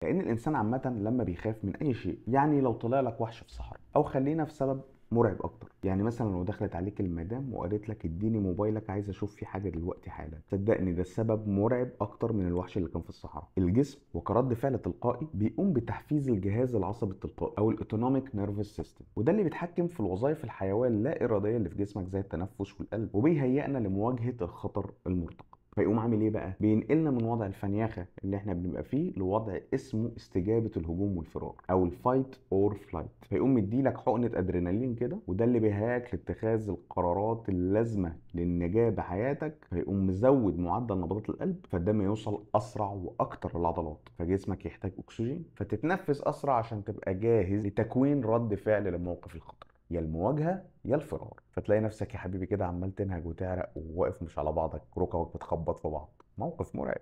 لان الانسان عامه لما بيخاف من اي شيء، يعني لو طلع لك وحش في صحراء، او خلينا في سبب مرعب اكتر، يعني مثلا لو دخلت عليك المدام وقالت لك اديني موبايلك عايز اشوف فيه حاجه دلوقتي حالا، صدقني ده السبب مرعب اكتر من الوحش اللي كان في الصحراء. الجسم وكرد فعل تلقائي بيقوم بتحفيز الجهاز العصبي التلقائي او الاوتونوميك نيرفس سيستم، وده اللي بيتحكم في الوظائف الحيويه اللا اراديه اللي في جسمك زي التنفس والقلب، وبيهيئنا لمواجهه الخطر المرتقب. فيقوم عامل ايه بقى؟ بينقلنا من وضع الفنيخه اللي احنا بنبقى فيه لوضع اسمه استجابه الهجوم والفرار او الفايت اور فلايت. فيقوم مديلك حقنه ادرينالين كده، وده اللي بيهيئك لاتخاذ القرارات اللازمه للنجاه بحياتك. فيقوم مزود معدل نبضات القلب، فالدم يوصل اسرع واكتر للعضلات، فجسمك يحتاج اكسجين، فتتنفس اسرع عشان تبقى جاهز لتكوين رد فعل لموقف الخطر، يا المواجهه يا الفرار. فتلاقي نفسك يا حبيبي كده عمال تنهج وتعرق وواقف مش على بعضك، ركبك بتخبط في بعض، موقف مرعب.